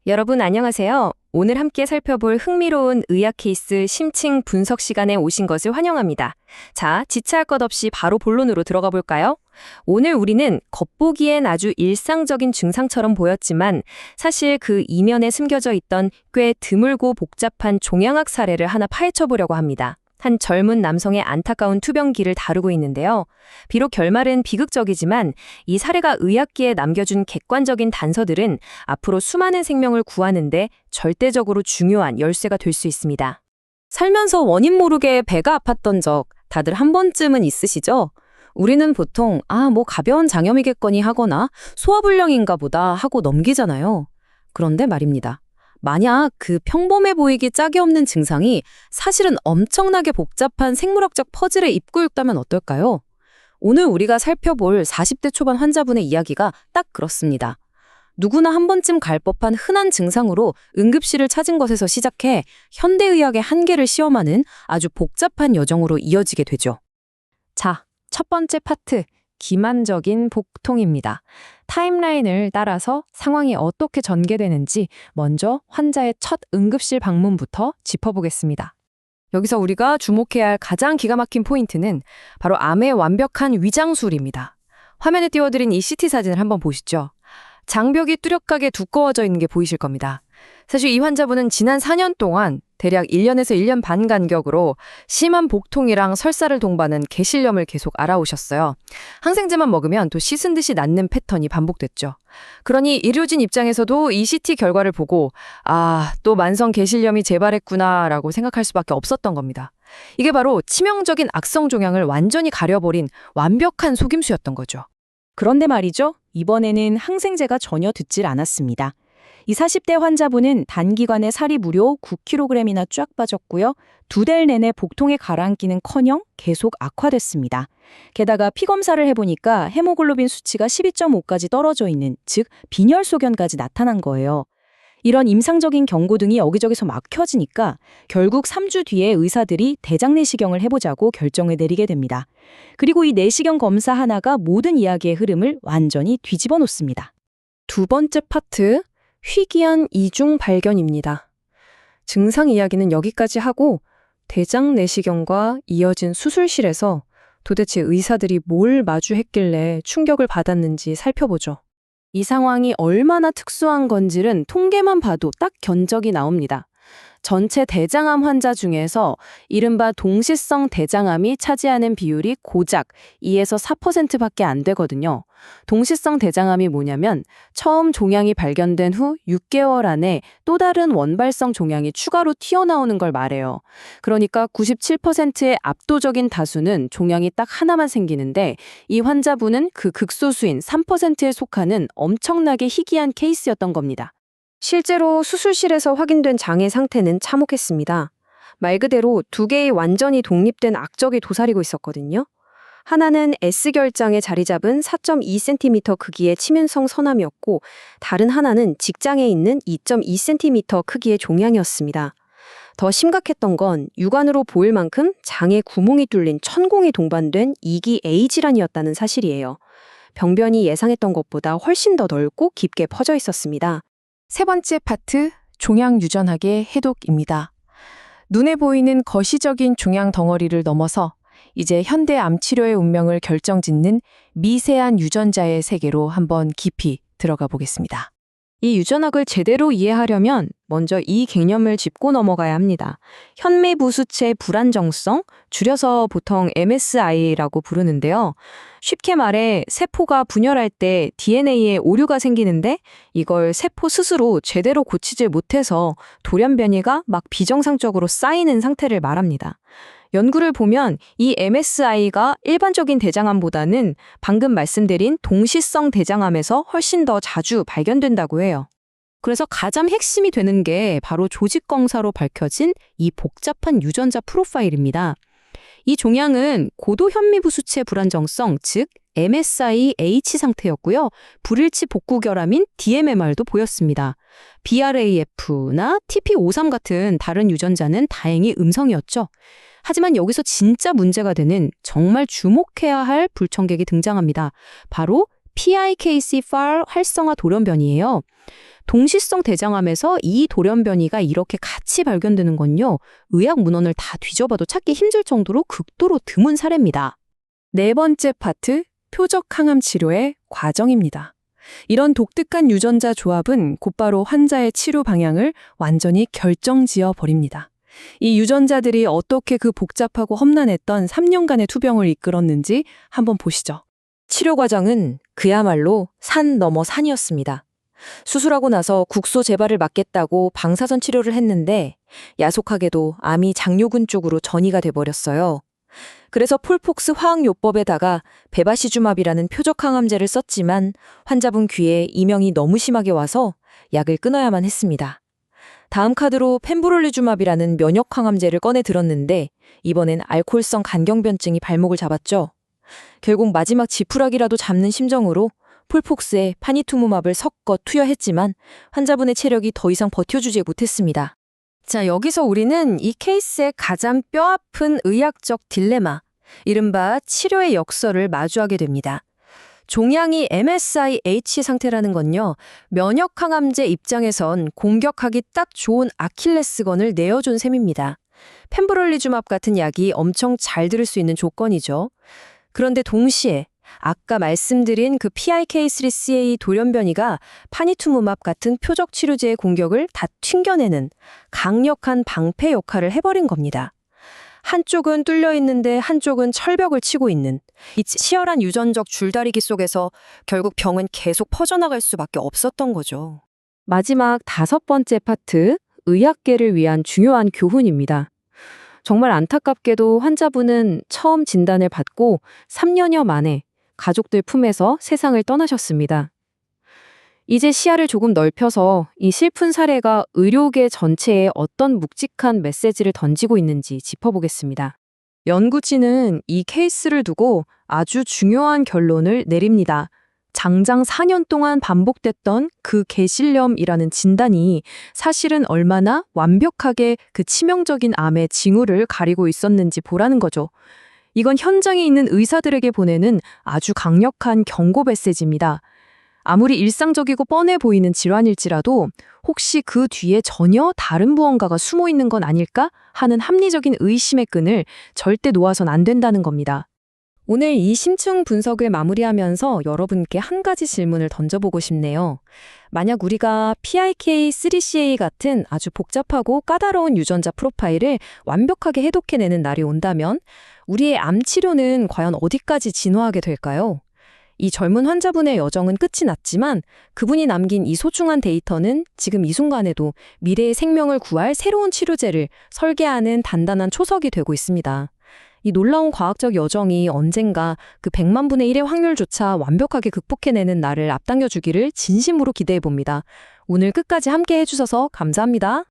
여러분 안녕하세요. 오늘 함께 살펴볼 흥미로운 의학 케이스 심층 분석 시간에 오신 것을 환영합니다. 자, 지체할 것 없이 바로 본론으로 들어가 볼까요? 오늘 우리는 겉보기엔 아주 일상적인 증상처럼 보였지만 사실 그 이면에 숨겨져 있던 꽤 드물고 복잡한 종양학 사례를 하나 파헤쳐 보려고 합니다. 한 젊은 남성의 안타까운 투병기를 다루고 있는데요. 비록 결말은 비극적이지만 이 사례가 의학계에 남겨준 객관적인 단서들은 앞으로 수많은 생명을 구하는데 절대적으로 중요한 열쇠가 될 수 있습니다. 살면서 원인 모르게 배가 아팠던 적 다들 한 번쯤은 있으시죠? 우리는 보통 가벼운 장염이겠거니 하거나 소화불량인가 보다 하고 넘기잖아요. 그런데 말입니다. 만약 그 평범해 보이기 짝이 없는 증상이 사실은 엄청나게 복잡한 생물학적 퍼즐에 입고 있다면 어떨까요? 오늘 우리가 살펴볼 40대 초반 환자분의 이야기가 딱 그렇습니다. 누구나 한 번쯤 갈 법한 흔한 증상으로 응급실을 찾은 것에서 시작해 현대의학의 한계를 시험하는 아주 복잡한 여정으로 이어지게 되죠. 자, 첫 번째 파트, 기만적인 복통입니다. 타임라인을 따라서 상황이 어떻게 전개되는지 먼저 환자의 첫 응급실 방문부터 짚어보겠습니다. 여기서 우리가 주목해야 할 가장 기가 막힌 포인트는 바로 암의 완벽한 위장술입니다. 화면에 띄워드린 이 CT 사진을 한번 보시죠. 장벽이 뚜렷하게 두꺼워져 있는 게 보이실 겁니다. 사실 이 환자분은 지난 4년 동안 대략 1년에서 1년 반 간격으로 심한 복통이랑 설사를 동반한 개실염을 계속 알아오셨어요. 항생제만 먹으면 또 씻은 듯이 낫는 패턴이 반복됐죠. 그러니 의료진 입장에서도 이 CT 결과를 보고 또 만성 개실염이 재발했구나라고 생각할 수밖에 없었던 겁니다. 이게 바로 치명적인 악성 종양을 완전히 가려버린 완벽한 속임수였던 거죠. 그런데 말이죠. 이번에는 항생제가 전혀 듣질 않았습니다. 이 40대 환자분은 단기간에 살이 무려 9kg이나 쫙 빠졌고요. 2달 내내 복통에 가라앉기는커녕 계속 악화됐습니다. 게다가 피검사를 해보니까 헤모글로빈 수치가 12.5까지 떨어져 있는, 즉 빈혈소견까지 나타난 거예요. 이런 임상적인 경고등이 여기저기서 막 켜지니까 결국 3주 뒤에 의사들이 대장 내시경을 해보자고 결정을 내리게 됩니다. 그리고 이 내시경 검사 하나가 모든 이야기의 흐름을 완전히 뒤집어 놓습니다. 두 번째 파트, 희귀한 이중 발견입니다. 증상 이야기는 여기까지 하고 대장 내시경과 이어진 수술실에서 도대체 의사들이 뭘 마주했길래 충격을 받았는지 살펴보죠. 이 상황이 얼마나 특수한 건지는 통계만 봐도 딱 견적이 나옵니다. 전체 대장암 환자 중에서 이른바 동시성 대장암이 차지하는 비율이 고작 2에서 4%밖에 안 되거든요. 동시성 대장암이 뭐냐면 처음 종양이 발견된 후 6개월 안에 또 다른 원발성 종양이 추가로 튀어나오는 걸 말해요. 그러니까 97%의 압도적인 다수는 종양이 딱 하나만 생기는데 이 환자분은 그 극소수인 3%에 속하는 엄청나게 희귀한 케이스였던 겁니다. 실제로 수술실에서 확인된 장의 상태는 참혹했습니다. 말 그대로 두 개의 완전히 독립된 악적이 도사리고 있었거든요. 하나는 S결장에 자리 잡은 4.2cm 크기의 치명성 선암이었고 다른 하나는 직장에 있는 2.2cm 크기의 종양이었습니다. 더 심각했던 건 육안으로 보일 만큼 장에 구멍이 뚫린 천공이 동반된 2기 A 질환이었다는 사실이에요. 병변이 예상했던 것보다 훨씬 더 넓고 깊게 퍼져 있었습니다. 세 번째 파트, 종양 유전학의 해독입니다. 눈에 보이는 거시적인 종양 덩어리를 넘어서 이제 현대 암 치료의 운명을 결정짓는 미세한 유전자의 세계로 한번 깊이 들어가 보겠습니다. 이 유전학을 제대로 이해하려면 먼저 이 개념을 짚고 넘어가야 합니다. 현미부수체 불안정성, 줄여서 보통 MSI라고 부르는데요. 쉽게 말해 세포가 분열할 때 DNA에 오류가 생기는데 이걸 세포 스스로 제대로 고치지 못해서 돌연 변이가 막 비정상적으로 쌓이는 상태를 말합니다. 연구를 보면 이 MSI가 일반적인 대장암보다는 방금 말씀드린 동시성 대장암에서 훨씬 더 자주 발견된다고 해요. 그래서 가장 핵심이 되는 게 바로 조직검사로 밝혀진 이 복잡한 유전자 프로파일입니다. 이 종양은 고도 현미부수체 불안정성, 즉 MSI-H 상태였고요. 불일치 복구결함인 DMMR도 보였습니다. BRAF나 TP53 같은 다른 유전자는 다행히 음성이었죠. 하지만 여기서 진짜 문제가 되는 정말 주목해야 할 불청객이 등장합니다. 바로 PIKC4 활성화 돌연변이에요. 동시성 대장암에서 이 돌연변이가 이렇게 같이 발견되는 건요, 의학 문헌을 다 뒤져봐도 찾기 힘들 정도로 극도로 드문 사례입니다. 네 번째 파트, 표적 항암 치료의 과정입니다. 이런 독특한 유전자 조합은 곧바로 환자의 치료 방향을 완전히 결정지어 버립니다. 이 유전자들이 어떻게 그 복잡하고 험난했던 3년간의 투병을 이끌었는지 한번 보시죠. 치료 과정은 그야말로 산 넘어 산이었습니다. 수술하고 나서 국소 재발을 막겠다고 방사선 치료를 했는데 야속하게도 암이 장요근 쪽으로 전이가 돼버렸어요. 그래서 폴폭스 화학요법에다가 베바시주맙이라는 표적 항암제를 썼지만 환자분 귀에 이명이 너무 심하게 와서 약을 끊어야만 했습니다. 다음 카드로 펜브롤리주맙이라는 면역 항암제를 꺼내 들었는데 이번엔 알코올성 간경변증이 발목을 잡았죠. 결국 마지막 지푸라기라도 잡는 심정으로 폴폭스에 파니투무맙을 섞어 투여했지만 환자분의 체력이 더 이상 버텨주지 못했습니다. 자, 여기서 우리는 이 케이스의 가장 뼈아픈 의학적 딜레마, 이른바 치료의 역설을 마주하게 됩니다. 종양이 MSI-H 상태라는 건요, 면역 항암제 입장에선 공격하기 딱 좋은 아킬레스건을 내어준 셈입니다. 펜브롤리주맙 같은 약이 엄청 잘 들을 수 있는 조건이죠. 그런데 동시에 아까 말씀드린 그 PIK3CA 돌연변이가 파니투무맙 같은 표적 치료제의 공격을 다 튕겨내는 강력한 방패 역할을 해버린 겁니다. 한쪽은 뚫려 있는데 한쪽은 철벽을 치고 있는 이 치열한 유전적 줄다리기 속에서 결국 병은 계속 퍼져나갈 수밖에 없었던 거죠. 마지막 5번째 파트, 의학계를 위한 중요한 교훈입니다. 정말 안타깝게도 환자분은 처음 진단을 받고 3년여 만에 가족들 품에서 세상을 떠나셨습니다. 이제 시야를 조금 넓혀서 이 슬픈 사례가 의료계 전체에 어떤 묵직한 메시지를 던지고 있는지 짚어보겠습니다. 연구진은 이 케이스를 두고 아주 중요한 결론을 내립니다. 장장 4년 동안 반복됐던 그 개실염이라는 진단이 사실은 얼마나 완벽하게 그 치명적인 암의 징후를 가리고 있었는지 보라는 거죠. 이건 현장에 있는 의사들에게 보내는 아주 강력한 경고 메시지입니다. 아무리 일상적이고 뻔해 보이는 질환일지라도 혹시 그 뒤에 전혀 다른 무언가가 숨어 있는 건 아닐까 하는 합리적인 의심의 끈을 절대 놓아선 안 된다는 겁니다. 오늘 이 심층 분석을 마무리하면서 여러분께 한 가지 질문을 던져보고 싶네요. 만약 우리가 PIK3CA 같은 아주 복잡하고 까다로운 유전자 프로파일을 완벽하게 해독해내는 날이 온다면 우리의 암 치료는 과연 어디까지 진화하게 될까요? 이 젊은 환자분의 여정은 끝이 났지만 그분이 남긴 이 소중한 데이터는 지금 이 순간에도 미래의 생명을 구할 새로운 치료제를 설계하는 단단한 초석이 되고 있습니다. 이 놀라운 과학적 여정이 언젠가 그 100만 분의 1의 확률조차 완벽하게 극복해내는 날을 앞당겨주기를 진심으로 기대해봅니다. 오늘 끝까지 함께 해주셔서 감사합니다.